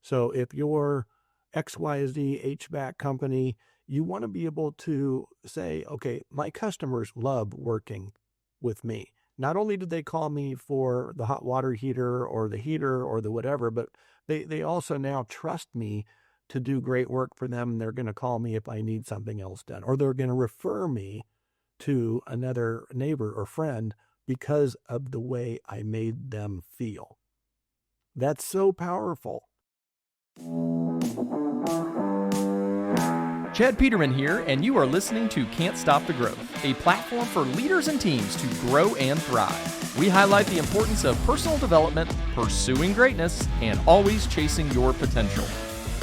So if you're XYZ HVAC company, you want to be able to say, okay, my customers love working with me. Not only do they call me for the hot water heater or the heater or the whatever, but they also now trust me to do great work for them. They're going to call me if I need something else done, or they're going to refer me to another neighbor or friend because of the way I made them feel. That's so powerful. Chad Peterman here, and you are listening to Can't Stop the Growth, a platform for leaders and teams to grow and thrive. We highlight the importance of personal development, pursuing greatness, and always chasing your potential.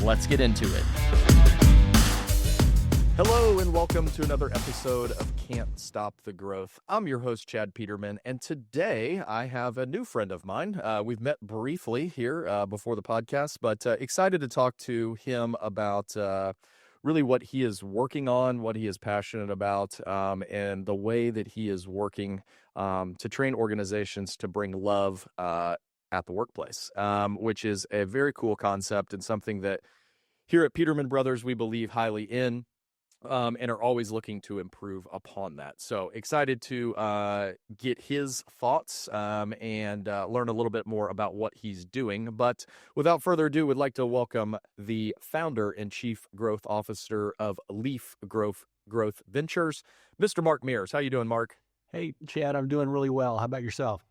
Let's get into it. Hello, and welcome to another episode of Can't Stop the Growth. I'm your host, Chad Peterman, and today I have a new friend of mine. We've met briefly here before the podcast, but excited to talk to him about really what he is working on, what he is passionate about, and the way that he is working to train organizations to bring love at the workplace, which is a very cool concept and something that here at Peterman Brothers we believe highly in. And are always looking to improve upon that. So excited to get his thoughts and learn a little bit more about what he's doing. But without further ado, would like to welcome the founder and chief growth officer of L.O.V.E Growth Ventures, Mr. Mark Mears. How you doing, Mark? Hey, Chad, I'm doing really well. How about yourself?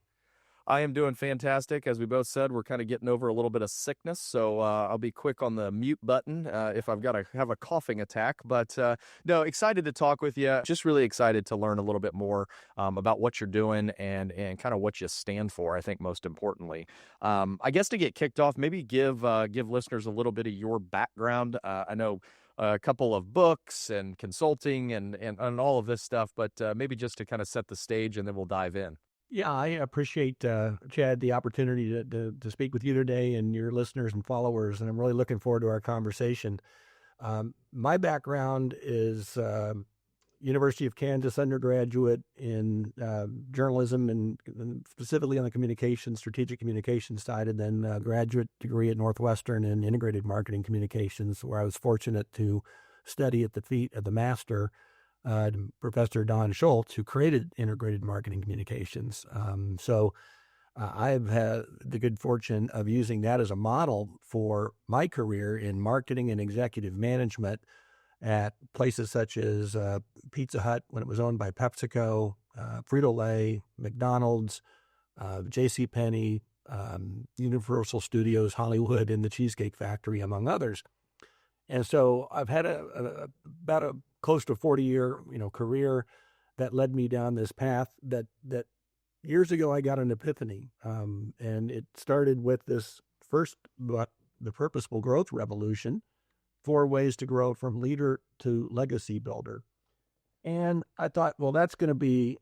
I am doing fantastic. As we both said, we're kind of getting over a little bit of sickness, so I'll be quick on the mute button if I've got to have a coughing attack. But no, excited to talk with you. Just really excited to learn a little bit more about what you're doing and kind of what you stand for, I think most importantly. I guess to get kicked off, maybe give listeners a little bit of your background. I know a couple of books and consulting and all of this stuff, but maybe just to kind of set the stage and then we'll dive in. Yeah, I appreciate, Chad, the opportunity to speak with you today and your listeners and followers, and I'm really looking forward to our conversation. My background is University of Kansas undergraduate in journalism and specifically on the strategic communications side, and then a graduate degree at Northwestern in integrated marketing communications, where I was fortunate to study at the feet of the master, Professor Don Schultz, who created integrated marketing communications. So I've had the good fortune of using that as a model for my career in marketing and executive management at places such as Pizza Hut when it was owned by PepsiCo, Frito-Lay, McDonald's, JCPenney, Universal Studios, Hollywood, and the Cheesecake Factory, among others. And so I've had about a close to 40-year, career that led me down this path that years ago I got an epiphany. And it started with this first book, The Purposeful Growth Revolution, 4 Ways to Grow from Leader to Legacy Builder. And I thought, well, that's going to be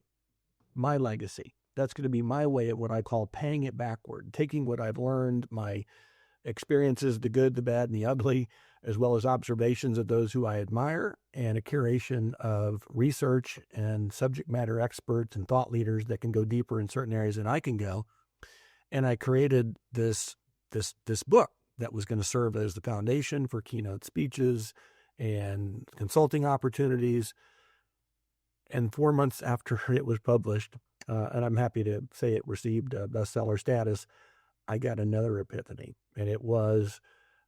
my legacy. That's going to be my way at what I call paying it backward, taking what I've learned, my experiences, the good, the bad, and the ugly, as well as observations of those who I admire, and a curation of research and subject matter experts and thought leaders that can go deeper in certain areas than I can go. And I created this book that was going to serve as the foundation for keynote speeches and consulting opportunities. And 4 months after it was published, and I'm happy to say it received bestseller status, I got another epiphany. And it was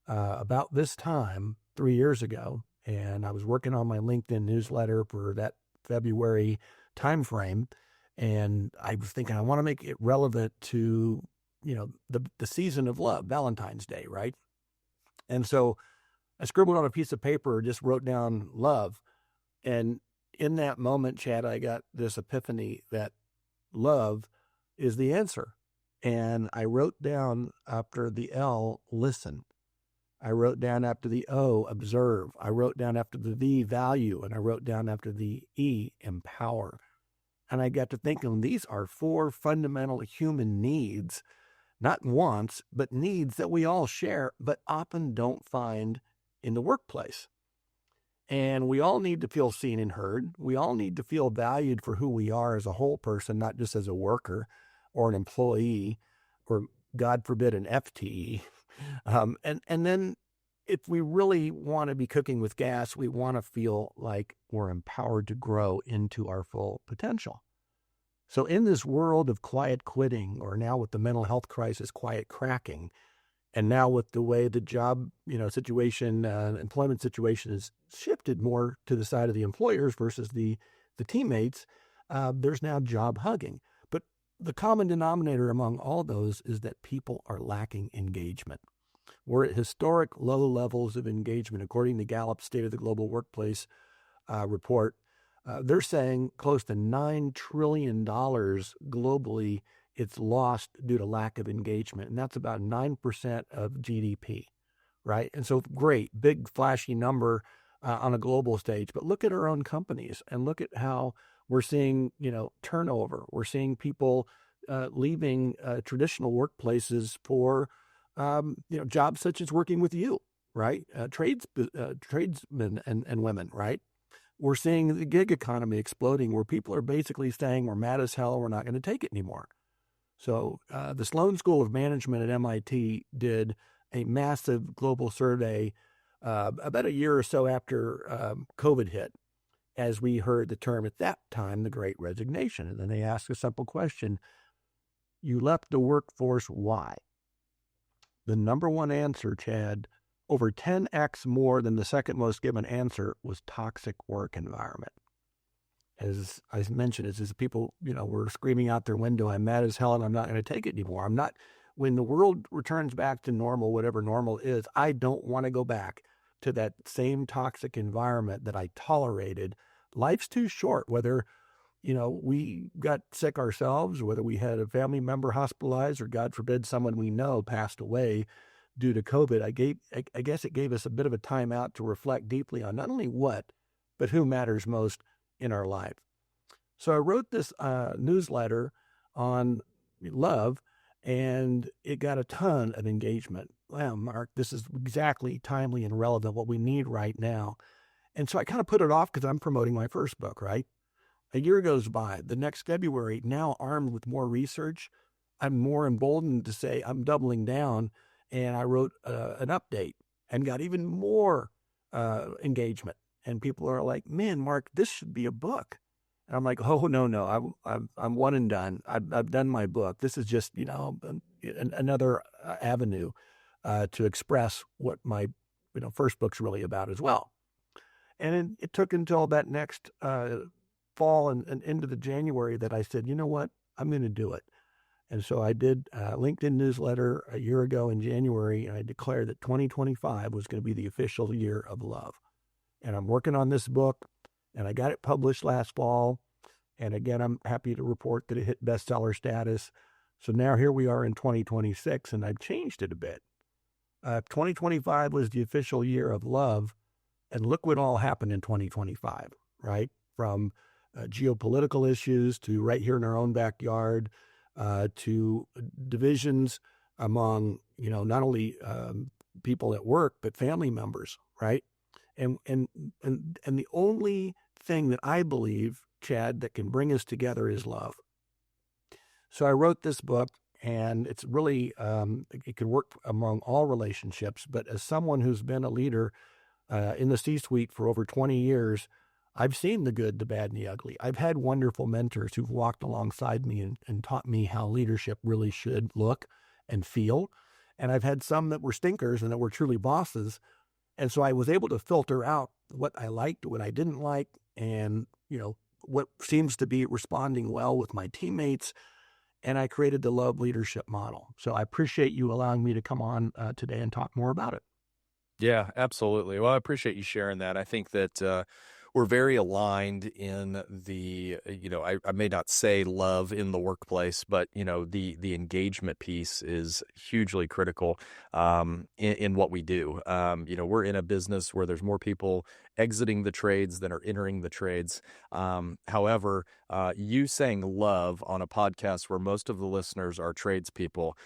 about this time 3 years ago, and I was working on my LinkedIn newsletter for that February timeframe, and I was thinking I want to make it relevant to the season of love, Valentine's Day, right? And so I scribbled on a piece of paper, just wrote down love, and in that moment, Chad, I got this epiphany that love is the answer. And I wrote down after the L, listen. I wrote down after the O, observe. I wrote down after the V, value. And I wrote down after the E, empower. And I got to thinking, these are 4 fundamental human needs, not wants, but needs that we all share, but often don't find in the workplace. And we all need to feel seen and heard. We all need to feel valued for who we are as a whole person, not just as a worker or an employee, or God forbid, an FTE. And then if we really want to be cooking with gas, we want to feel like we're empowered to grow into our full potential. So in this world of quiet quitting, or now with the mental health crisis, quiet cracking, and now with the way the job, situation, employment situation is shifted more to the side of the employers versus the teammates, there's now job hugging. But the common denominator among all those is that people are lacking engagement. We're at historic low levels of engagement, according to Gallup's State of the Global Workplace report. They're saying close to $9 trillion globally it's lost due to lack of engagement. And that's about 9% of GDP, right? And so great, big, flashy number on a global stage. But look at our own companies and look at how we're seeing, turnover. We're seeing people leaving traditional workplaces for, jobs such as working with you, right? Tradesmen and women, right? We're seeing the gig economy exploding where people are basically saying we're mad as hell, we're not going to take it anymore. So the Sloan School of Management at MIT did a massive global survey about a year or so after COVID hit, as we heard the term at that time, the Great Resignation. And then they asked a simple question: you left the workforce, why? The number one answer, Chad, over 10x more than the second most given answer, was toxic work environment. As I mentioned, as people, were screaming out their window, I'm mad as hell and I'm not going to take it anymore. When the world returns back to normal, whatever normal is, I don't want to go back to that same toxic environment that I tolerated. Life's too short, whether, we got sick ourselves, whether we had a family member hospitalized, or God forbid someone we know passed away due to COVID. I guess it gave us a bit of a time out to reflect deeply on not only what, but who matters most in our life. So I wrote this newsletter on love, and it got a ton of engagement. Wow, Mark, this is exactly timely and relevant, what we need right now. And so I kind of put it off because I'm promoting my first book, right? A year goes by. The next February, now armed with more research, I'm more emboldened to say I'm doubling down. And I wrote an update and got even more engagement. And people are like, man, Mark, this should be a book. And I'm like, oh, no, I'm one and done. I've done my book. This is just, another avenue to express what my, first book's really about as well. And it took until that next fall and into the January that I said, you know what, I'm going to do it. And so I did a LinkedIn newsletter a year ago in January, and I declared that 2025 was going to be the official year of love. And I'm working on this book, and I got it published last fall. And again, I'm happy to report that it hit bestseller status. So now here we are in 2026, and I've changed it a bit. 2025 was the official year of love, and look what all happened in 2025, right? From geopolitical issues to right here in our own backyard, to divisions among, not only people at work, but family members, right? And the only thing that I believe, Chad, that can bring us together is love. So I wrote this book, and it's really, it can work among all relationships, but as someone who's been a leader in the C-suite for over 20 years, I've seen the good, the bad, and the ugly. I've had wonderful mentors who've walked alongside me and taught me how leadership really should look and feel. And I've had some that were stinkers and that were truly bosses. And so I was able to filter out what I liked, what I didn't like, and, what seems to be responding well with my teammates. And I created the L.O.V.E leadership model. So I appreciate you allowing me to come on today and talk more about it. Yeah, absolutely. Well, I appreciate you sharing that. I think that we're very aligned in the, I may not say love in the workplace, but, the engagement piece is hugely critical in what we do. We're in a business where there's more people exiting the trades than are entering the trades. However, you saying love on a podcast where most of the listeners are tradespeople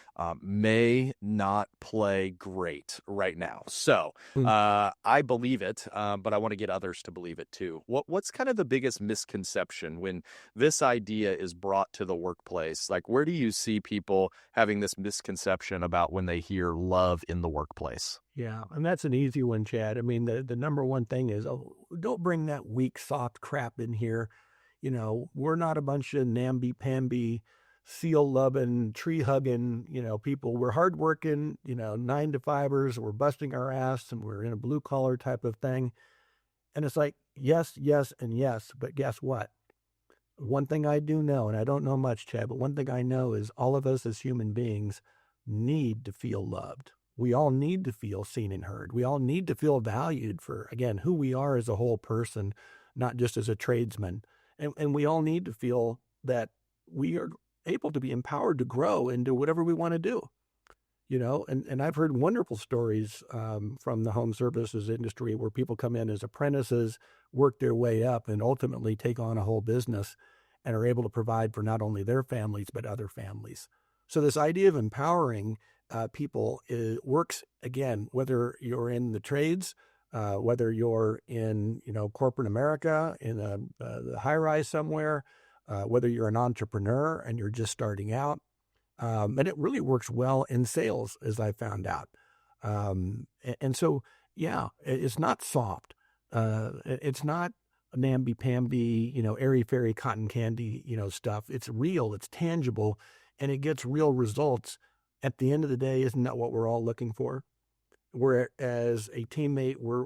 may not play great right now. So I believe it, but I want to get others to believe it too. What's kind of the biggest misconception when this idea is brought to the workplace? Like, where do you see people having this misconception about when they hear love in the workplace? Yeah, and that's an easy one, Chad. I mean, the number one thing is, oh, don't bring that weak, soft crap in here. We're not a bunch of namby-pamby, seal-loving, tree-hugging, people. We're hardworking, 9-to-5ers. We're busting our ass, and we're in a blue-collar type of thing. And it's like, yes, yes, and yes. But guess what? One thing I do know, and I don't know much, Chad, but one thing I know is all of us as human beings need to feel loved. We all need to feel seen and heard. We all need to feel valued for, again, who we are as a whole person, not just as a tradesman. And we all need to feel that we are able to be empowered to grow and do whatever we want to do. And I've heard wonderful stories from the home services industry where people come in as apprentices, work their way up, and ultimately take on a whole business and are able to provide for not only their families, but other families. So this idea of empowering people works, again, whether you're in the trades, whether you're in, corporate America, in the high rise somewhere, whether you're an entrepreneur and you're just starting out. And it really works well in sales, as I found out. And so, yeah, it's not soft. It's not namby-pamby, airy-fairy cotton candy, stuff. It's real, it's tangible, and it gets real results. At the end of the day, isn't that what we're all looking for? Whereas a teammate, we're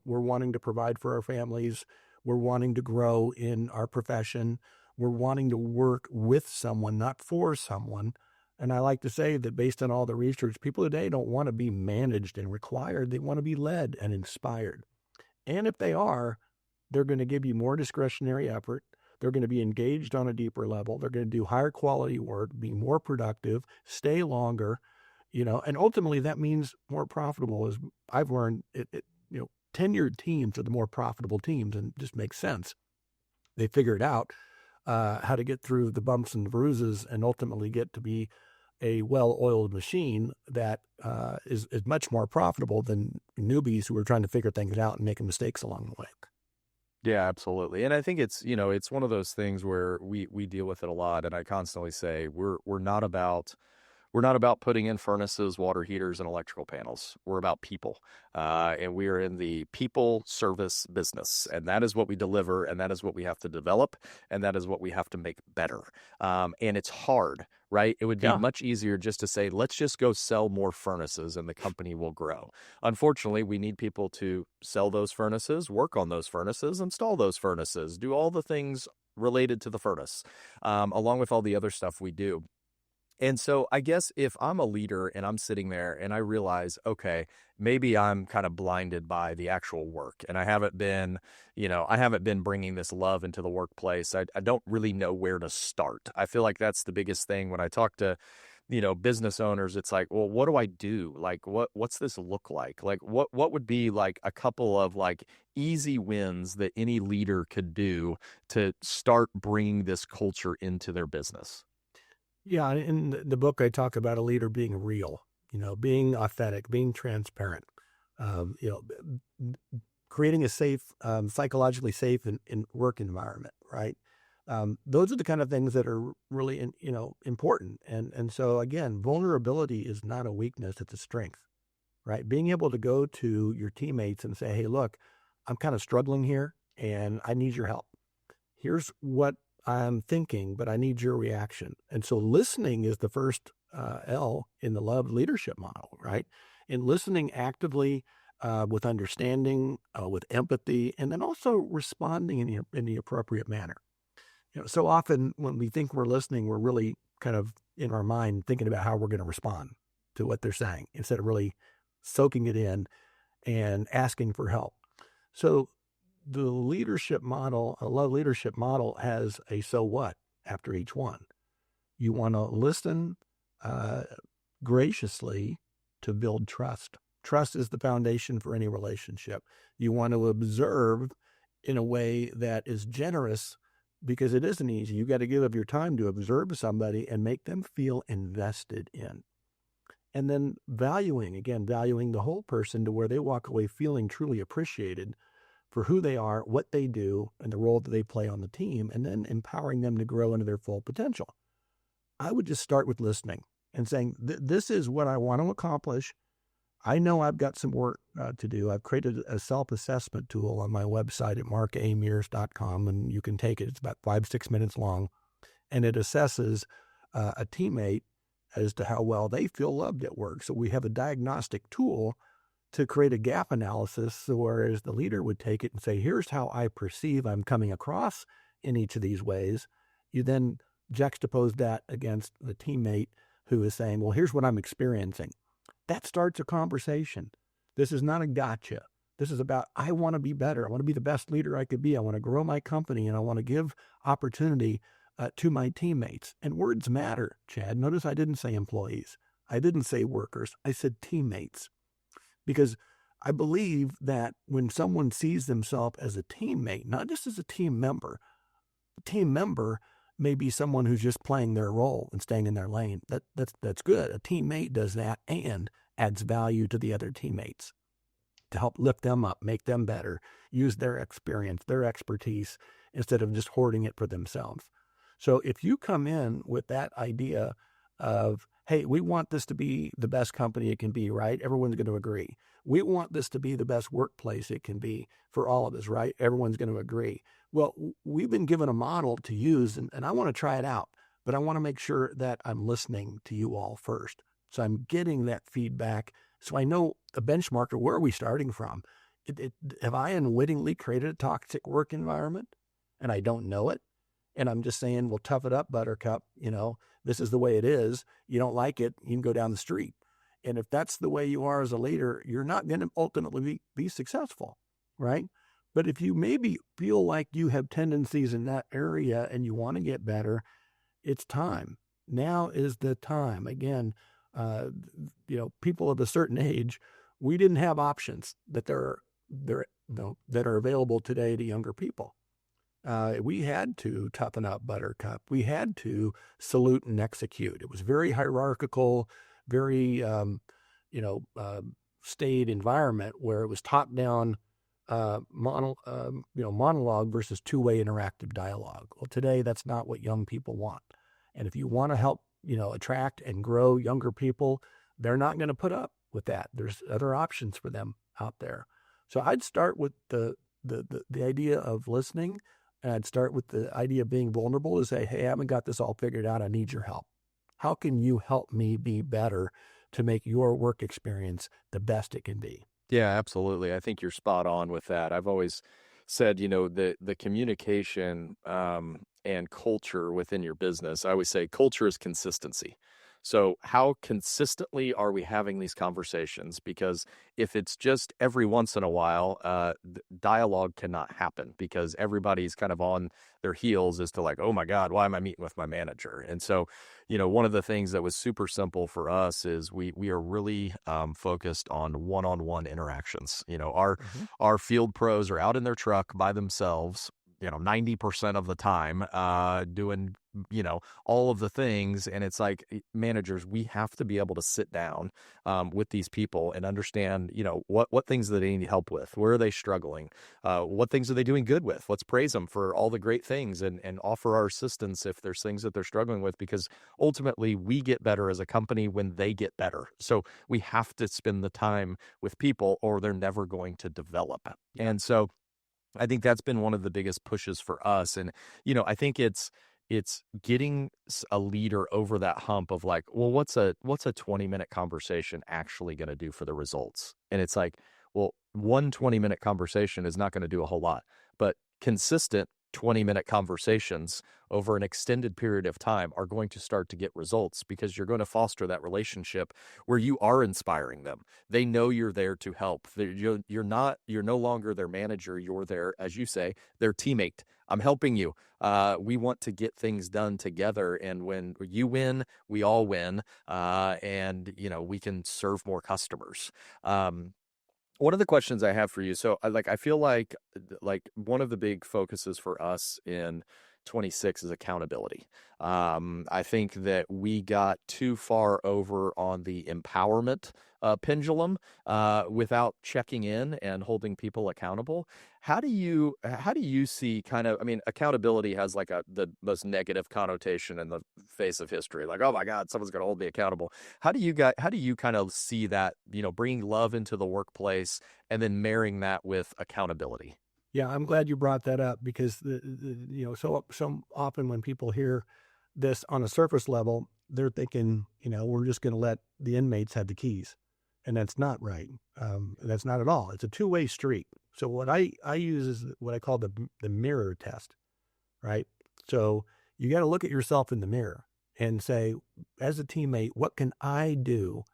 wanting to provide for our families. We're wanting to grow in our profession. We're wanting to work with someone, not for someone. And I like to say that based on all the research, people today don't want to be managed and required. They want to be led and inspired. And if they are, they're going to give you more discretionary effort. They're going to be engaged on a deeper level. They're going to do higher quality work, be more productive, stay longer, and ultimately that means more profitable. As I've learned, tenured teams are the more profitable teams, and it just makes sense. They figured out how to get through the bumps and bruises and ultimately get to be a well-oiled machine that is much more profitable than newbies who are trying to figure things out and making mistakes along the way. Yeah, absolutely. And I think it's one of those things where we deal with it a lot. And I constantly say we're not about putting in furnaces, water heaters, and electrical panels. We're about people. And we are in the people service business. And that is what we deliver. And that is what we have to develop. And that is what we have to make better. And it's hard, right? It would be much easier just to say, let's just go sell more furnaces and the company will grow. Unfortunately, we need people to sell those furnaces, work on those furnaces, install those furnaces, do all the things related to the furnace, along with all the other stuff we do. And so I guess if I'm a leader and I'm sitting there and I realize, okay, maybe I'm kind of blinded by the actual work and I haven't been bringing this love into the workplace. I don't really know where to start. I feel like that's the biggest thing when I talk to, business owners. It's like, well, what do I do? Like, what's this look like? Like, what would be like a couple of like easy wins that any leader could do to start bringing this culture into their business? Yeah, in the book, I talk about a leader being real, being authentic, being transparent, creating a safe, psychologically safe and work environment, right? Those are the kind of things that are really, important. And so again, vulnerability is not a weakness; it's a strength, right? Being able to go to your teammates and say, "Hey, look, I'm kind of struggling here, and I need your help. Here's what I'm thinking, but I need your reaction." And so listening is the first L in the L.O.V.E leadership model, right? And listening actively with understanding, with empathy, and then also responding in the appropriate manner. So often when we think we're listening, we're really kind of in our mind thinking about how we're going to respond to what they're saying instead of really soaking it in and asking for help. So the leadership model, a L.O.V.E leadership model, has a so what after each one. You want to listen graciously to build trust. Trust is the foundation for any relationship. You want to observe in a way that is generous because it isn't easy. You got to give up your time to observe somebody and make them feel invested in. And then valuing the whole person to where they walk away feeling truly appreciated for who they are, what they do, and the role that they play on the team, and then empowering them to grow into their full potential. I would just start with listening and saying, this is what I want to accomplish. I know I've got some work to do. I've created a self-assessment tool on my website at markmears.com, and you can take it. It's about 5-6 minutes long, and it assesses a teammate as to how well they feel loved at work. So we have a diagnostic tool to create a gap analysis, whereas the leader would take it and say, here's how I perceive I'm coming across in each of these ways. You then juxtapose that against the teammate who is saying, well, here's what I'm experiencing. That starts a conversation. This is not a gotcha. This is about, I want to be better. I want to be the best leader I could be. I want to grow my company, and I want to give opportunity to my teammates. And words matter, Chad. Notice I didn't say employees. I didn't say workers. I said teammates. Because I believe that when someone sees themselves as a teammate, not just as a team member may be someone who's just playing their role and staying in their lane. That's good. A teammate does that and adds value to the other teammates to help lift them up, make them better, use their experience, their expertise, instead of just hoarding it for themselves. So if you come in with that idea of, hey, we want this to be the best company it can be, right? Everyone's going to agree. We want this to be the best workplace it can be for all of us, right? Everyone's going to agree. Well, we've been given a model to use, and I want to try it out, but I want to make sure that I'm listening to you all first. So I'm getting that feedback so I know a benchmark of where are we starting from. Have I unwittingly created a toxic work environment and I don't know it? And I'm just saying, well, tough it up, buttercup. This is the way it is. You don't like it, you can go down the street. And if that's the way you are as a leader, you're not going to ultimately be successful, right? But if you maybe feel like you have tendencies in that area and you want to get better, it's time. Now is the time. Again, people of a certain age, we didn't have options that are available today to younger people. We had to toughen up, buttercup. We had to salute and execute. It was very hierarchical, very, staid environment where it was top-down monologue versus two-way interactive dialogue. Well, today, that's not what young people want. And if you want to help, attract and grow younger people, they're not going to put up with that. There's other options for them out there. So I'd start with the idea of listening. And I'd start with the idea of being vulnerable to say, hey, I haven't got this all figured out. I need your help. How can you help me be better to make your work experience the best it can be? Yeah, absolutely. I think you're spot on with that. I've always said, the communication and culture within your business, I always say culture is consistency. So how consistently are we having these conversations? Because if it's just every once in a while, dialogue cannot happen because everybody's kind of on their heels as to like, oh my God, why am I meeting with my manager? And so, one of the things that was super simple for us is we are really focused on one-on-one interactions. Our field pros are out in their truck by themselves, 90% of the time, doing, all of the things. And it's like managers, we have to be able to sit down with these people and understand, what things that they need help with, where are they struggling, what things are they doing good with, let's praise them for all the great things and offer our assistance if there's things that they're struggling with, because ultimately we get better as a company when they get better. So we have to spend the time with people or they're never going to develop. Yeah. And so I think that's been one of the biggest pushes for us. And, I think it's getting a leader over that hump of like, well, what's a 20-minute conversation actually going to do for the results? And it's like, well, one 20-minute conversation is not going to do a whole lot, but consistent 20-minute conversations over an extended period of time are going to start to get results because you're going to foster that relationship where you are inspiring them. They know you're there to help. You're no longer their manager. You're their, as you say, their teammate. I'm helping you. We want to get things done together. And when you win, we all win. And we can serve more customers. One of the questions I have for you, so I feel like one of the big focuses for us in 26 is accountability. I think that we got too far over on the empowerment pendulum without checking in and holding people accountable. How do you see kind of, I mean, accountability has like the most negative connotation in the face of history. Like, oh my God, someone's going to hold me accountable. How do you kind of see that, bringing love into the workplace and then marrying that with accountability? Yeah, I'm glad you brought that up because so often when people hear this on a surface level, they're thinking, we're just going to let the inmates have the keys, and that's not right. That's not at all. It's a two-way street. So what I use is what I call the mirror test, right? So you got to look at yourself in the mirror and say, as a teammate, what can I do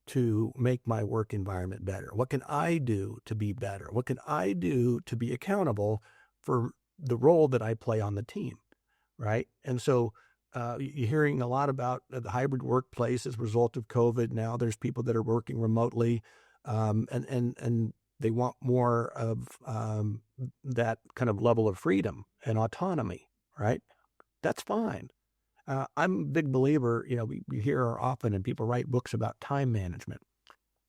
to make my work environment better? What can I do to be better? What can I do to be accountable for the role that I play on the team, right? And so you're hearing a lot about the hybrid workplace as a result of COVID. Now there's people that are working remotely, and they want more of that kind of level of freedom and autonomy, right? That's fine. I'm a big believer, we hear often and people write books about time management.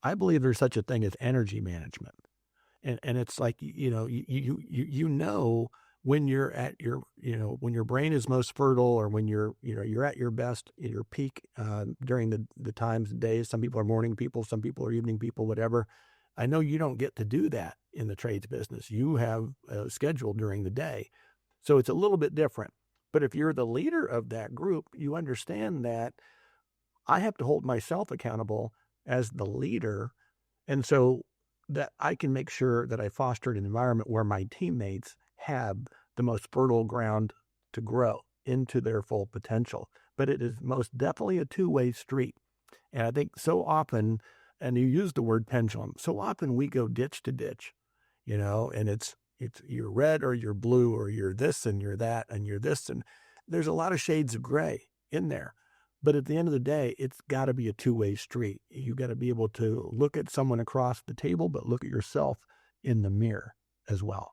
I believe there's such a thing as energy management. And it's like, when you're at your, when your brain is most fertile or when you're at your best, your peak during the times and days. Some people are morning people, some people are evening people, whatever. I know you don't get to do that in the trades business. You have a schedule during the day. So it's a little bit different. But if you're the leader of that group, you understand that I have to hold myself accountable as the leader. And so that I can make sure that I foster an environment where my teammates have the most fertile ground to grow into their full potential. But it is most definitely a two-way street. And I think so often, and you use the word pendulum, so often we go ditch to ditch, and it's you're red or you're blue or you're this and you're that and you're this. And there's a lot of shades of gray in there. But at the end of the day, it's got to be a two-way street. You got to be able to look at someone across the table, but look at yourself in the mirror as well.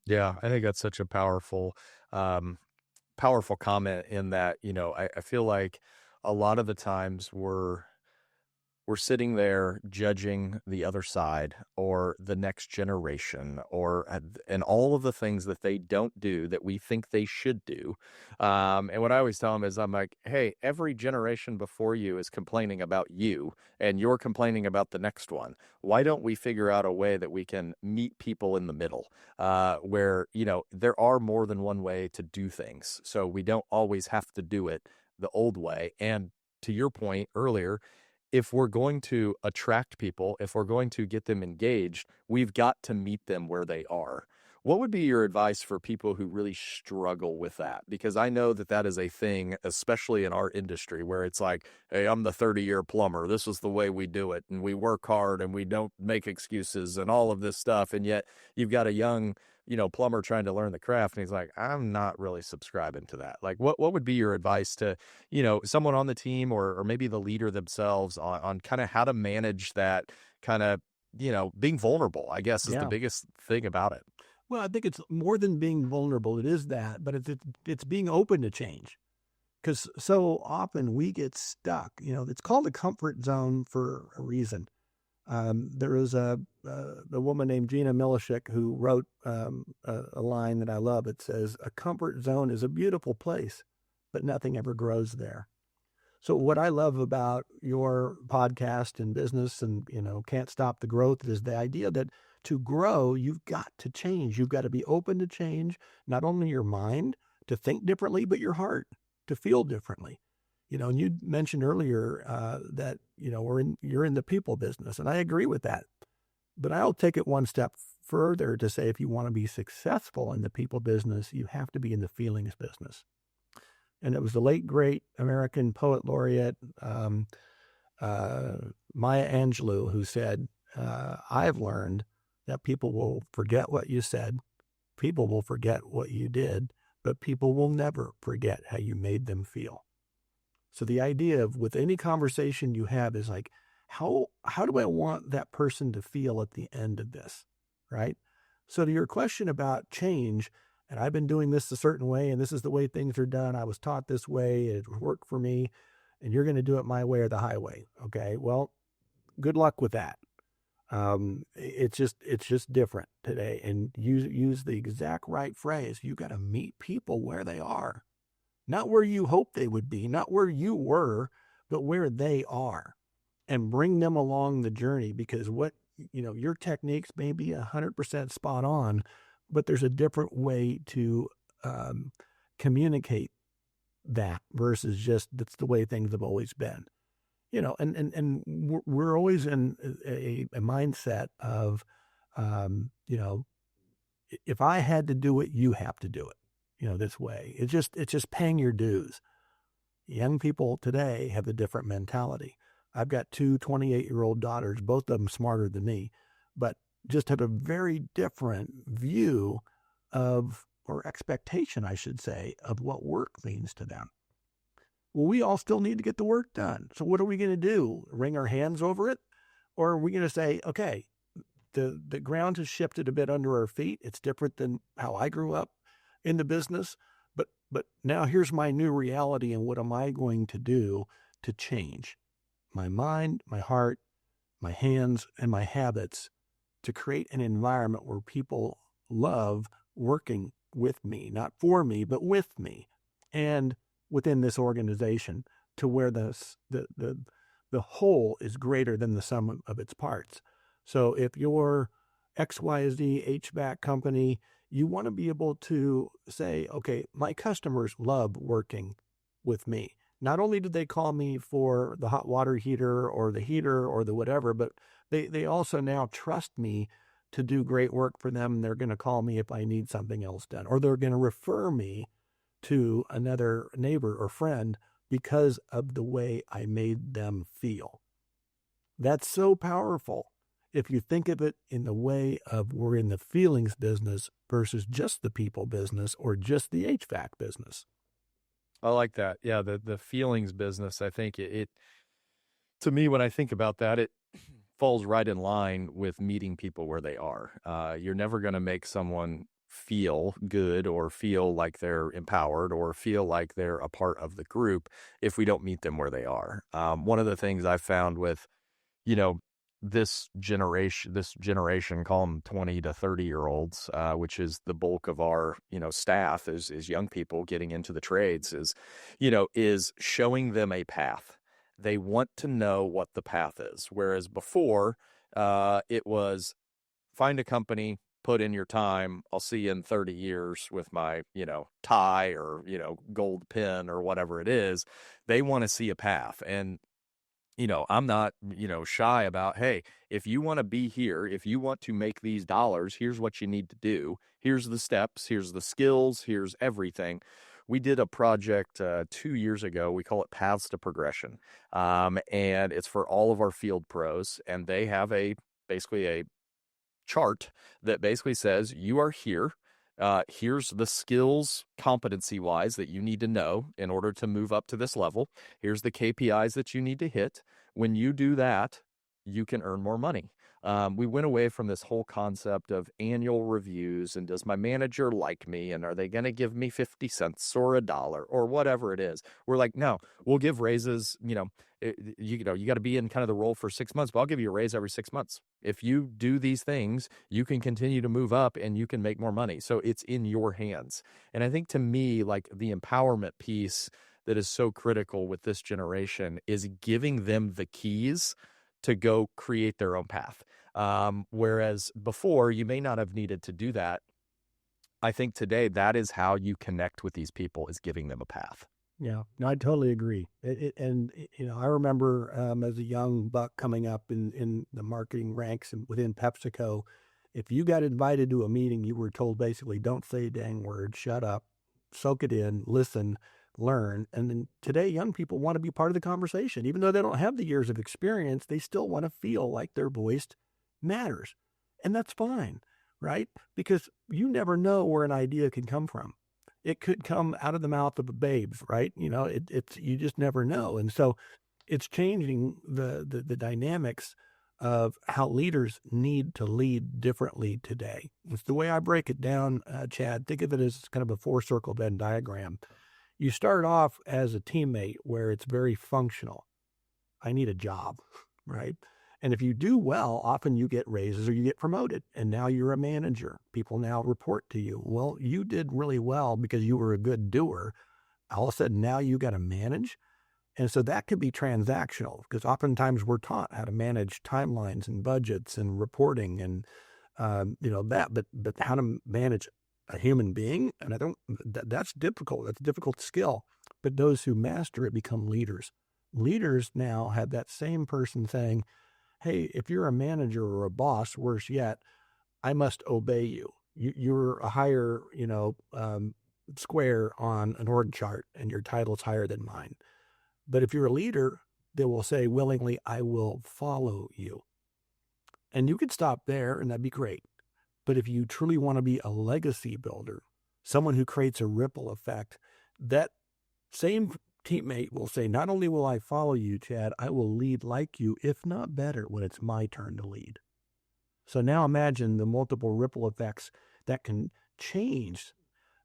Yeah, I think that's such a powerful comment in that, I feel like a lot of the times we're sitting there judging the other side or the next generation and all of the things that they don't do that we think they should do. And what I always tell them is I'm like, hey, every generation before you is complaining about you and you're complaining about the next one. Why don't we figure out a way that we can meet people in the middle where, there are more than one way to do things. So we don't always have to do it the old way. And to your point earlier, if we're going to attract people, if we're going to get them engaged, we've got to meet them where they are. What would be your advice for people who really struggle with that? Because I know that is a thing, especially in our industry, where it's like, hey, I'm the 30-year plumber. This is the way we do it. And we work hard and we don't make excuses and all of this stuff. And yet you've got a young, plumber trying to learn the craft. And he's like, I'm not really subscribing to that. Like, what would be your advice to, someone on the team or maybe the leader themselves on kind of how to manage that kind of, being vulnerable, I guess, is the biggest thing about it. Well, I think it's more than being vulnerable. It is that, but it's being open to change. Because so often we get stuck. It's called a comfort zone for a reason. There was a woman named Gina Milishik who wrote a line that I love. It says, "A comfort zone is a beautiful place, but nothing ever grows there." So what I love about your podcast and business and, Can't Stop the Growth is the idea that to grow, you've got to change. You've got to be open to change, not only your mind to think differently, but your heart to feel differently. And you mentioned earlier that, you're in the people business, and I agree with that. But I'll take it one step further to say, if you want to be successful in the people business, you have to be in the feelings business. And it was the late, great American poet laureate, Maya Angelou, who said, I've learned that people will forget what you said, people will forget what you did, but people will never forget how you made them feel. So the idea of with any conversation you have is like, how do I want that person to feel at the end of this, right? So to your question about change, and I've been doing this a certain way, and this is the way things are done. I was taught this way. It worked for me, and you're going to do it my way or the highway. Okay. Well, good luck with that. It's just different today, and use the exact right phrase. You got to meet people where they are, not where you hope they would be, not where you were, but where they are, and bring them along the journey, because your techniques may be 100% spot on, but there's a different way to communicate that versus just that's the way things have always been. And we're always in a mindset of, if I had to do it, you have to do it, this way. It's just paying your dues. Young people today have a different mentality. I've got two 28-year-old daughters, both of them smarter than me, but just have a very different view of, or expectation, I should say, of what work means to them. Well, we all still need to get the work done. So what are we going to do? Wring our hands over it? Or are we going to say, okay, the ground has shifted a bit under our feet. It's different than how I grew up in the business. But now here's my new reality, and what am I going to do to change my mind, my heart, my hands, and my habits to create an environment where people love working with me, not for me, but with me, and within this organization, to where the whole is greater than the sum of its parts. So if you're XYZ HVAC company, you want to be able to say, okay, my customers love working with me. Not only do they call me for the hot water heater or the heater or the whatever, but they also now trust me to do great work for them. They're going to call me if I need something else done, or they're going to refer me to another neighbor or friend because of the way I made them feel. That's so powerful. If you think of it in the way of we're in the feelings business versus just the people business or just the HVAC business. I like that. Yeah, the feelings business, I think it to me, when I think about that, it falls right in line with meeting people where they are. You're never going to make someone feel good or feel like they're empowered or feel like they're a part of the group if we don't meet them where they are. One of the things I found with, this generation, call them 20 to 30-year-olds, which is the bulk of our, staff is young people getting into the trades, is showing them a path. They want to know what the path is. Whereas before, it was find a company, put in your time. I'll see you in 30 years with my, tie or, gold pin or whatever it is. They want to see a path. And I'm not, shy about, hey, if you want to be here, if you want to make these dollars, here's what you need to do. Here's the steps, here's the skills, here's everything. We did a project 2 years ago. We call it Paths to Progression. And it's for all of our field pros. And they have basically a chart that basically says you are here. Here's the skills competency-wise that you need to know in order to move up to this level. Here's the KPIs that you need to hit. When you do that, you can earn more money. We went away from this whole concept of annual reviews and does my manager like me and are they going to give me 50 cents or $1 or whatever it is. We're like, no, we'll give raises. You got to be in kind of the role for 6 months, but I'll give you a raise every 6 months. If you do these things, you can continue to move up and you can make more money. So it's in your hands. And I think to me, like the empowerment piece that is so critical with this generation is giving them the keys to go create their own path. Whereas before, you may not have needed to do that. I think today that is how you connect with these people, is giving them a path. Yeah, no, I totally agree. I remember as a young buck coming up in the marketing ranks and within PepsiCo, if you got invited to a meeting, you were told basically, don't say a dang word, shut up, soak it in, listen, learn. And then today, young people want to be part of the conversation. Even though they don't have the years of experience, they still want to feel like their voice matters. And that's fine, right? Because you never know where an idea can come from. It could come out of the mouth of a babe, right? You just never know. And so it's changing the dynamics of how leaders need to lead differently today. It's the way I break it down, Chad. Think of it as kind of a 4-circle Venn diagram. You start off as a teammate where it's very functional. I need a job, right? And if you do well, often you get raises or you get promoted, and now you're a manager. People now report to you. Well, you did really well because you were a good doer. All of a sudden, now you got to manage. And so that could be transactional, because oftentimes we're taught how to manage timelines and budgets and reporting and but how to manage a human being, and that's difficult. That's a difficult skill. But those who master it become leaders. Leaders now have that same person saying, hey, if you're a manager or a boss, worse yet, I must obey you. You're a higher, square on an org chart, and your title's higher than mine. But if you're a leader, they will say willingly, I will follow you. And you could stop there, and that'd be great. But if you truly want to be a legacy builder, someone who creates a ripple effect, that same teammate will say, not only will I follow you, Chad, I will lead like you, if not better, when it's my turn to lead. So now imagine the multiple ripple effects that can change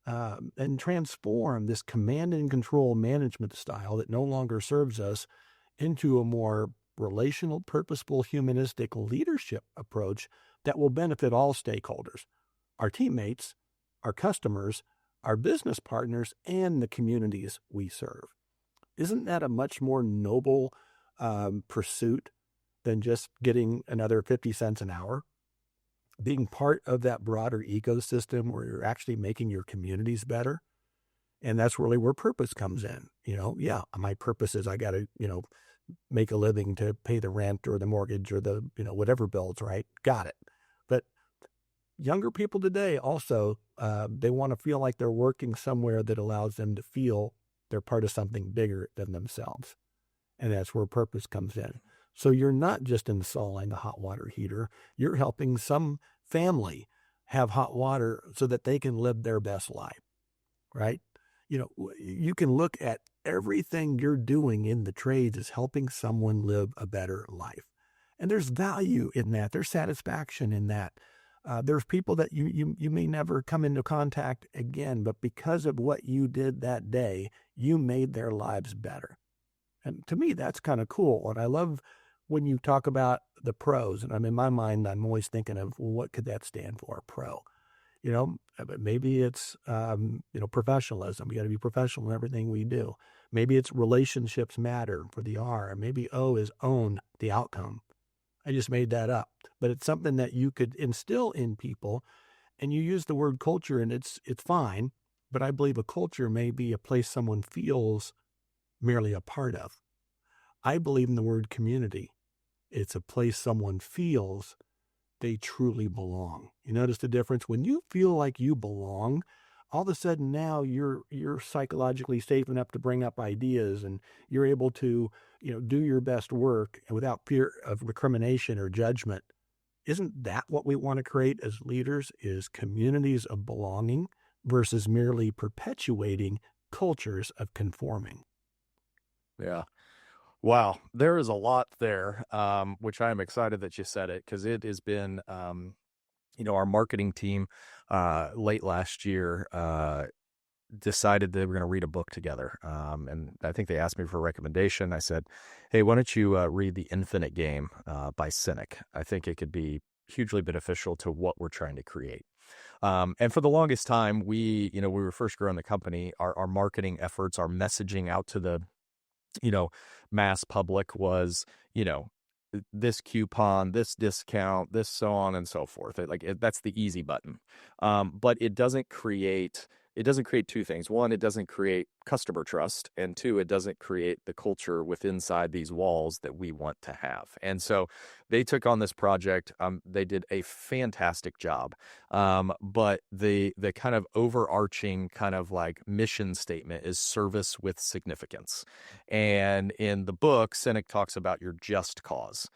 and transform this command and control management style that no longer serves us into a more relational, purposeful, humanistic leadership approach that will benefit all stakeholders, our teammates, our customers, our business partners, and the communities we serve. Isn't that a much more noble pursuit than just getting another 50 cents an hour? Being part of that broader ecosystem where you're actually making your communities better. And that's really where purpose comes in. My purpose is I got to, make a living to pay the rent or the mortgage or the, whatever bills, right? Got it. But younger people today also, they want to feel like they're working somewhere that allows them to feel they're part of something bigger than themselves. And that's where purpose comes in. So you're not just installing a hot water heater, you're helping some family have hot water so that they can live their best life, right? You can look at everything you're doing in the trades as helping someone live a better life. And there's value in that. There's satisfaction in that. There's people that you may never come into contact again, but because of what you did that day, you made their lives better. And to me, that's kind of cool. And I love when you talk about the pros. And in my mind, I'm always thinking of, well, what could that stand for? Pro. But maybe it's, professionalism. We got to be professional in everything we do. Maybe it's relationships matter for the R. And maybe O is own the outcome. I just made that up. But it's something that you could instill in people. And you use the word culture, and it's fine. But I believe a culture may be a place someone feels merely a part of. I believe in the word community. It's a place someone feels they truly belong. You notice the difference? When you feel like you belong, all of a sudden now you're psychologically safe enough to bring up ideas, and you're able to, do your best work without fear of recrimination or judgment. Isn't that what we want to create as leaders, is communities of belonging versus merely perpetuating cultures of conforming? Yeah. Wow. There is a lot there, which I am excited that you said it, because it has been, our marketing team late last year decided they were going to read a book together. And I think they asked me for a recommendation. I said, hey, why don't you read The Infinite Game by Cynic? I think it could be hugely beneficial to what we're trying to create. And for the longest time, we were first growing the company, our marketing efforts, our messaging out to the mass public was, this coupon, this discount, this so on and so forth. That's the easy button. But it doesn't create two things. One, it doesn't create customer trust. And two, it doesn't create the culture within inside these walls that we want to have. And so they took on this project. They did a fantastic job. But the kind of overarching kind of like mission statement is service with significance. And in the book, Cynic talks about your just cause.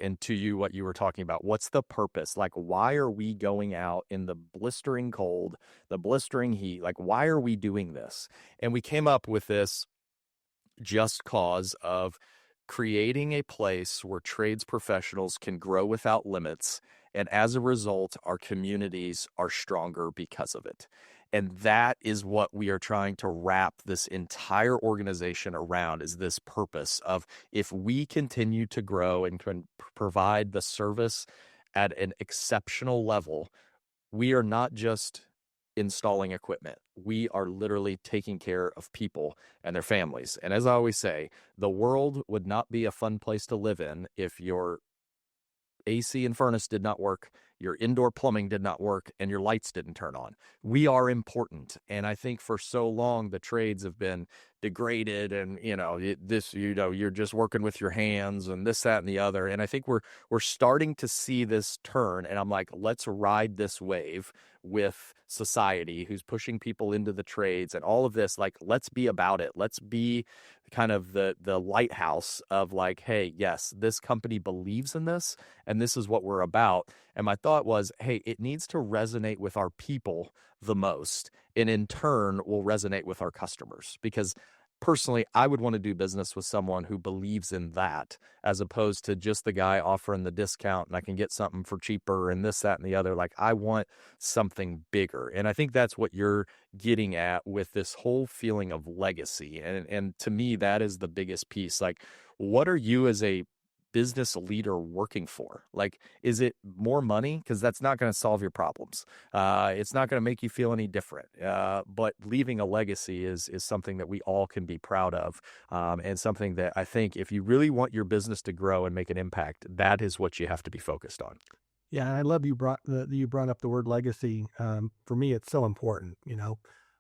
And to you, what you were talking about, what's the purpose? Why are we going out in the blistering cold, the blistering heat? Why are we doing this? And we came up with this just cause of creating a place where trades professionals can grow without limits. And as a result, our communities are stronger because of it. And that is what we are trying to wrap this entire organization around, is this purpose of, if we continue to grow and can provide the service at an exceptional level, we are not just installing equipment. We are literally taking care of people and their families. And as I always say, the world would not be a fun place to live in if your AC and furnace did not work, your indoor plumbing did not work, and your lights didn't turn on. We are important. And I think for so long, the trades have been degraded, and, you're just working with your hands and this, that, and the other. And I think we're starting to see this turn. And I'm like, let's ride this wave with society who's pushing people into the trades and all of this. Like, let's be about it. Let's be kind of the lighthouse of like, hey, yes, this company believes in this, and this is what we're about. And my thought was, hey, it needs to resonate with our people the most, and in turn will resonate with our customers. Because personally, I would want to do business with someone who believes in that, as opposed to just the guy offering the discount and I can get something for cheaper and this, that, and the other. Like, I want something bigger. And I think that's what you're getting at with this whole feeling of legacy. And to me, that is the biggest piece. Like, what are you as a business leader working for? Like, is it more money? Because that's not going to solve your problems. It's not going to make you feel any different. But leaving a legacy is something that we all can be proud of, and something that I think if you really want your business to grow and make an impact, that is what you have to be focused on. Yeah, I love you brought up the word legacy. For me, it's so important.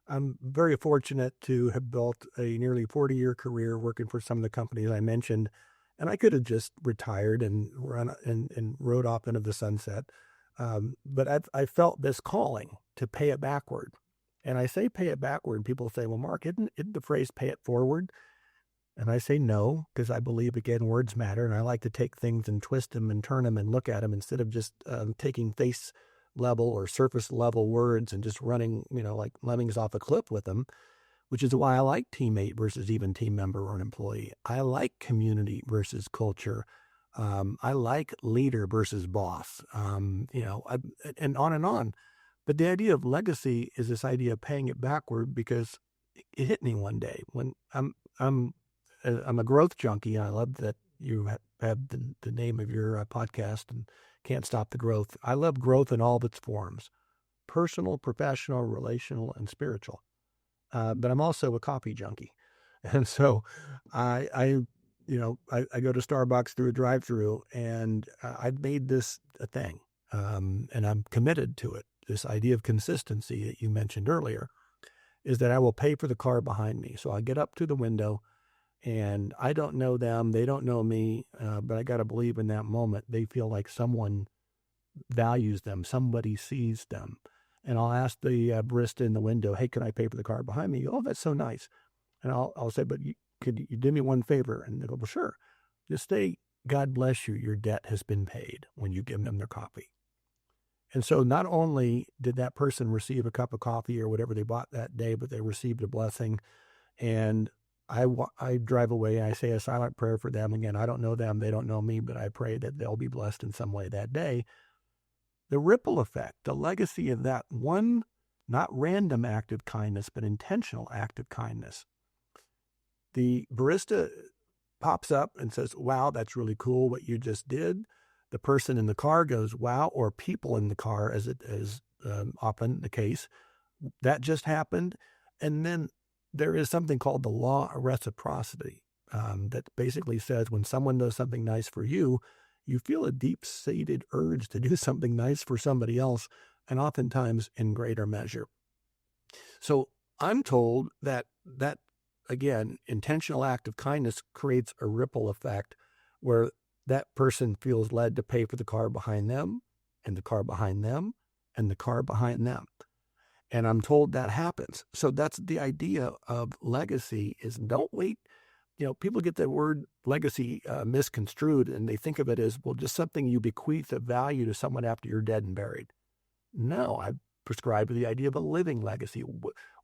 I'm very fortunate to have built a nearly 40-year career working for some of the companies I mentioned, and I could have just retired and rode off into the sunset. But I felt this calling to pay it backward. And I say pay it backward. People say, well, Mark, isn't the phrase pay it forward? And I say no, because I believe, again, words matter. And I like to take things and twist them and turn them and look at them instead of just taking face level or surface level words and just running, like lemmings off a cliff with them, which is why I like teammate versus even team member or an employee. I like community versus culture. I like leader versus boss, and on and on. But the idea of legacy is this idea of paying it backward, because it hit me one day when I'm a growth junkie. And I love that you have the name of your podcast, and Can't Stop the Growth. I love growth in all of its forms: personal, professional, relational, and spiritual. But I'm also a coffee junkie. And so I go to Starbucks through a drive-through, and I've made this a thing. And I'm committed to it. This idea of consistency that you mentioned earlier is that I will pay for the car behind me. So I get up to the window, and I don't know them, they don't know me, but I got to believe in that moment they feel like someone values them, somebody sees them. And I'll ask the barista in the window, hey, can I pay for the car behind me? Oh, that's so nice. And I'll say, but could you do me one favor? And they go, well, sure. Just say, God bless you, your debt has been paid, when you give them their coffee. And so not only did that person receive a cup of coffee or whatever they bought that day, but they received a blessing. And I drive away and I say a silent prayer for them. Again, I don't know them, they don't know me, but I pray that they'll be blessed in some way that day. The ripple effect, the legacy of that one, not random act of kindness, but intentional act of kindness. The barista pops up and says, wow, that's really cool what you just did. The person in the car goes, wow, or people in the car, as it is often the case, that just happened. And then there is something called the law of reciprocity that basically says when someone does something nice for you, you feel a deep-seated urge to do something nice for somebody else, and oftentimes in greater measure. So I'm told that again, intentional act of kindness creates a ripple effect where that person feels led to pay for the car behind them, and the car behind them, and the car behind them. And I'm told that happens. So that's the idea of legacy, is don't wait. People get the word legacy misconstrued, and they think of it as, well, just something you bequeath of value to someone after you're dead and buried. No, I prescribe to the idea of a living legacy.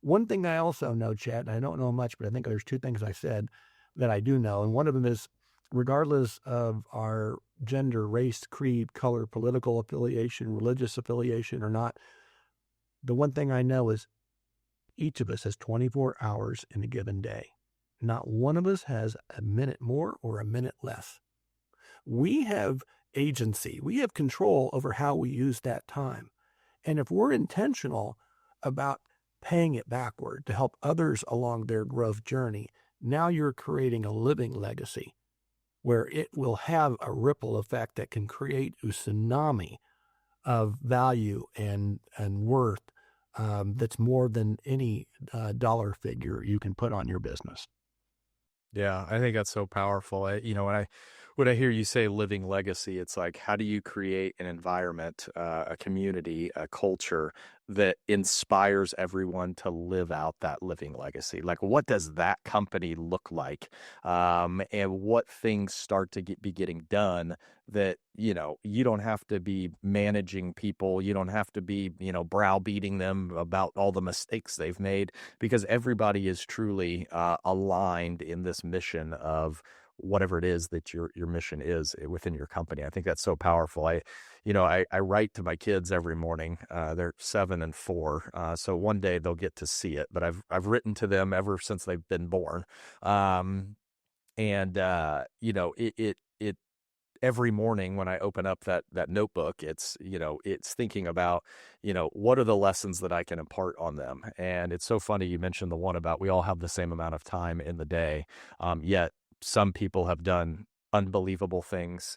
One thing I also know, Chad, and I don't know much, but I think there's two things I said that I do know. And one of them is regardless of our gender, race, creed, color, political affiliation, religious affiliation or not, the one thing I know is each of us has 24 hours in a given day. Not one of us has a minute more or a minute less. We have agency. We have control over how we use that time. And if we're intentional about paying it backward to help others along their growth journey, now you're creating a living legacy where it will have a ripple effect that can create a tsunami of value and worth that's more than any dollar figure you can put on your business. Yeah, I think that's so powerful. When I hear you say living legacy, it's like, how do you create an environment, a community, a culture that inspires everyone to live out that living legacy? Like, what does that company look like? And what things start to be getting done that, you don't have to be managing people. You don't have to be, browbeating them about all the mistakes they've made, because everybody is truly aligned in this mission of whatever it is that your mission is within your company. I think that's so powerful. I write to my kids every morning. They're 7 and 4, so one day they'll get to see it. But I've written to them ever since they've been born, and it every morning when I open up that notebook, it's thinking about, what are the lessons that I can impart on them. And it's so funny you mentioned the one about we all have the same amount of time in the day, yet some people have done unbelievable things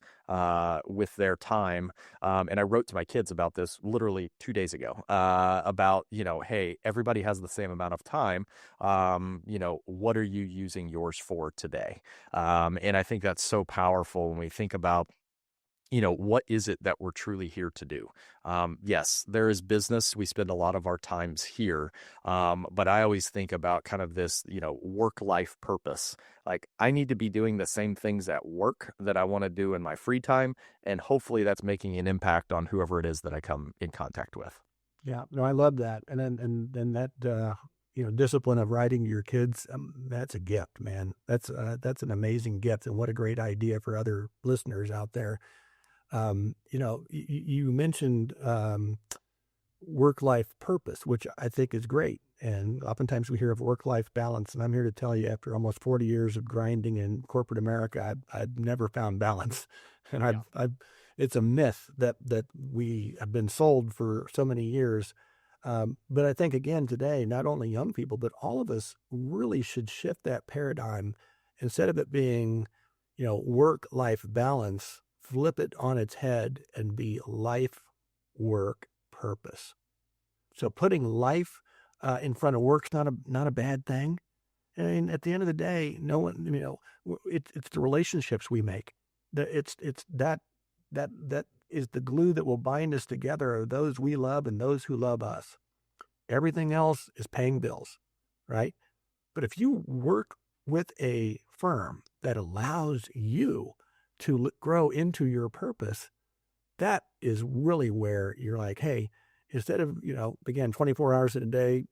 with their time. And I wrote to my kids about this literally 2 days ago, about, hey, everybody has the same amount of time. What are you using yours for today? And I think that's so powerful when we think about, what is it that we're truly here to do? Yes, there is business. We spend a lot of our times here. But I always think about kind of this, work-life purpose. Like, I need to be doing the same things at work that I want to do in my free time. And hopefully that's making an impact on whoever it is that I come in contact with. Yeah, no, I love that. And then that, discipline of writing to your kids, that's a gift, man. That's an amazing gift. And what a great idea for other listeners out there. You mentioned work-life purpose, which I think is great. And oftentimes we hear of work-life balance, and I'm here to tell you, after almost 40 years of grinding in corporate America, I've never found balance, and it's a myth that we have been sold for so many years. But I think again today, not only young people, but all of us really should shift that paradigm. Instead of it being, work-life balance, flip it on its head and be life, work, purpose. So putting life in front of work's not a bad thing. I mean, at the end of the day, no one, it's the relationships we make. It's that is the glue that will bind us together, are those we love and those who love us. Everything else is paying bills, right? But if you work with a firm that allows you to grow into your purpose, that is really where you're like, hey, instead of, again, 24 hours in a day,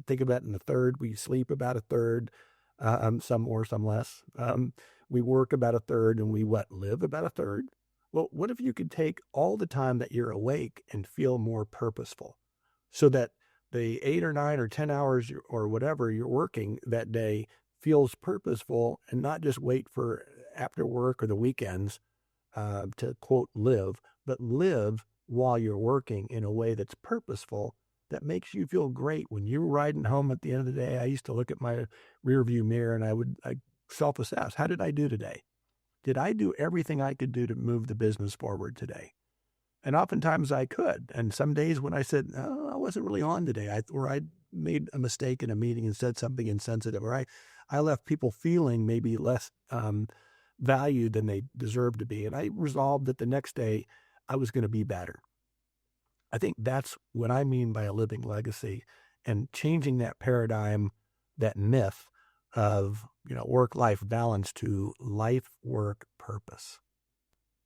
think about it in a third. We sleep about a third, some more, some less. We work about a third, and we live about a third. Well, what if you could take all the time that you're awake and feel more purposeful, so that the 8 or 9 or 10 hours or whatever you're working that day feels purposeful, and not just wait for after work or the weekends to quote live, but live while you're working in a way that's purposeful, that makes you feel great. When you're riding home at the end of the day, I used to look at my rear view mirror and I self-assess. How did I do today? Did I do everything I could do to move the business forward today? And oftentimes I could. And some days when I said, oh, I wasn't really on today, or I made a mistake in a meeting and said something insensitive, or I left people feeling maybe less valued than they deserved to be. And I resolved that the next day I was going to be better. I think that's what I mean by a living legacy, and changing that paradigm, that myth of, work-life balance to life, work, purpose.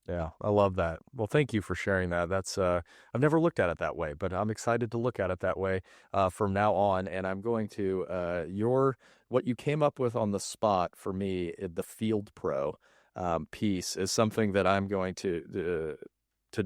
Yeah, I love that. Well, thank you for sharing that. That's I've never looked at it that way, but I'm excited to look at it that way from now on. And I'm going to what you came up with on the spot for me, the Field Pro. piece is something that I'm going to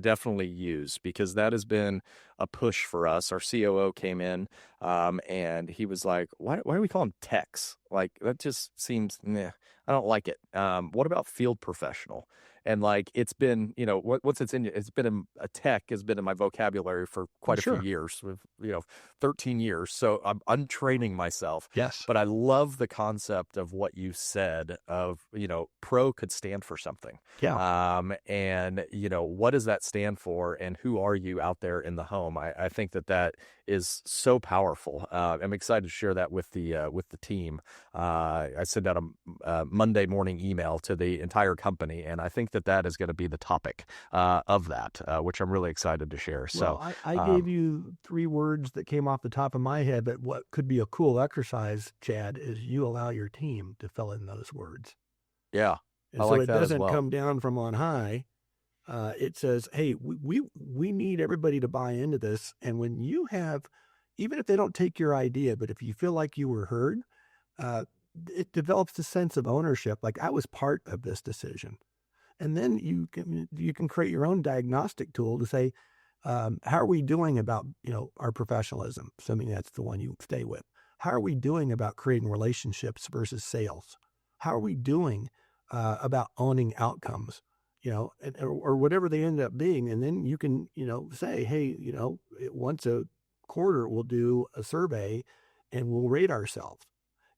definitely use, because that has been a push for us. Our COO came in and he was like, why do we call them techs? Like, that just seems, I don't like it. What about field professional? And like, it's been, once it's in, it's been a tech has been in my vocabulary for quite a few years, with 13 years. So I'm untraining myself. Yes. But I love the concept of what you said of, pro could stand for something. Yeah. And what does that stand for, and who are you out there in the home? I think that is so powerful. I'm excited to share that with the team. I sent out a Monday morning email to the entire company, and I think that is going to be the topic of that, which I'm really excited to share. So well, I gave you 3 words that came off the top of my head, but what could be a cool exercise, Chad, is you allow your team to fill in those words. Yeah, and so it doesn't come down from on high. It says, hey, we need everybody to buy into this. And when you have, even if they don't take your idea, but if you feel like you were heard, it develops a sense of ownership. Like, I was part of this decision. And then you can create your own diagnostic tool to say, how are we doing about, our professionalism? Assuming that's the one you stay with. How are we doing about creating relationships versus sales? How are we doing about owning outcomes? Or whatever they end up being. And then you can, say, hey, once a quarter we'll do a survey and we'll rate ourselves,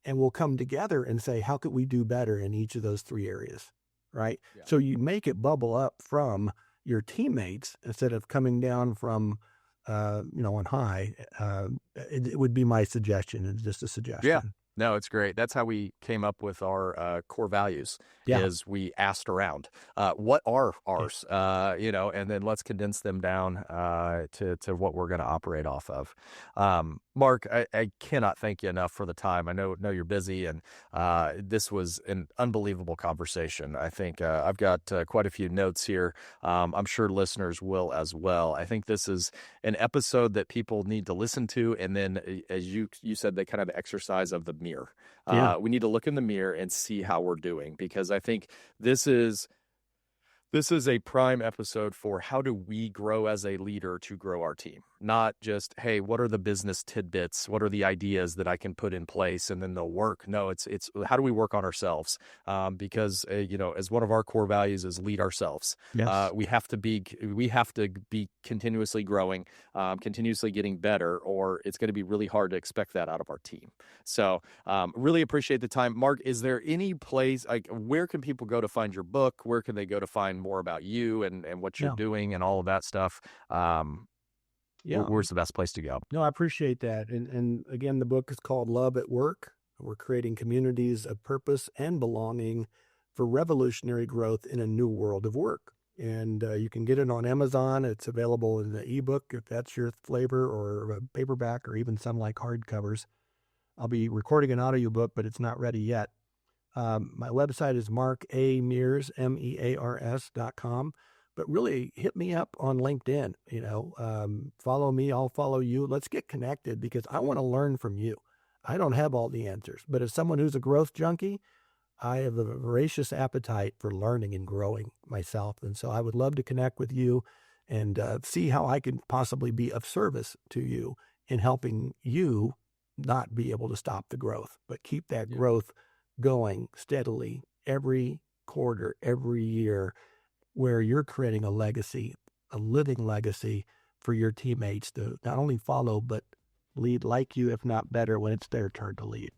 and we'll come together and say, how could we do better in each of those 3 areas? Right. Yeah. So you make it bubble up from your teammates instead of coming down from, on high. It would be my suggestion. It's just a suggestion. Yeah. No, it's great. That's how we came up with our core values. Is we asked around, what are ours, and then let's condense them down to what we're going to operate off of. Mark, I cannot thank you enough for the time. I know you're busy, and this was an unbelievable conversation. I think I've got quite a few notes here. I'm sure listeners will as well. I think this is an episode that people need to listen to, and then, as you said, the kind of exercise of the mirror. We need to look in the mirror and see how we're doing, because I think this is a prime episode for how do we grow as a leader to grow our team. Not just, hey, what are the business tidbits? What are the ideas that I can put in place and then they'll work? No, it's how do we work on ourselves? Because as one of our core values is lead ourselves. Yes. We have to be continuously growing, continuously getting better, or it's going to be really hard to expect that out of our team. So really appreciate the time. Mark, is there any place, like, where can people go to find your book? Where can they go to find more about you and what you're doing and all of that stuff? Where's the best place to go? No, I appreciate that. And again, the book is called Love at Work. We're creating communities of purpose and belonging for revolutionary growth in a new world of work. And you can get it on Amazon. It's available in the ebook if that's your flavor, or a paperback, or even some like hardcovers. I'll be recording an audiobook, but it's not ready yet. My website is markmears, MEARS.com. But really, hit me up on LinkedIn. Follow me, I'll follow you. Let's get connected, because I want to learn from you. I don't have all the answers, but as someone who's a growth junkie, I have a voracious appetite for learning and growing myself. And so I would love to connect with you and see how I can possibly be of service to you in helping you not be able to stop the growth, but keep that growth going steadily every quarter, every year, where you're creating a legacy, a living legacy for your teammates to not only follow, but lead like you, if not better, when it's their turn to lead.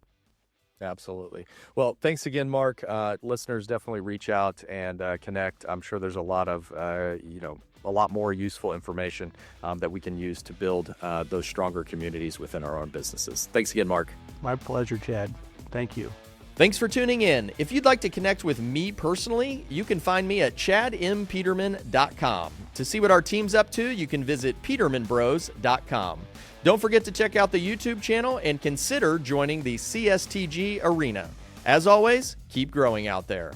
Absolutely. Well, thanks again, Mark. Listeners, definitely reach out and connect. I'm sure there's a lot of, a lot more useful information that we can use to build those stronger communities within our own businesses. Thanks again, Mark. My pleasure, Chad. Thank you. Thanks for tuning in. If you'd like to connect with me personally, you can find me at chadmpeterman.com. To see what our team's up to, you can visit petermanbros.com. Don't forget to check out the YouTube channel and consider joining the CSTG Arena. As always, keep growing out there.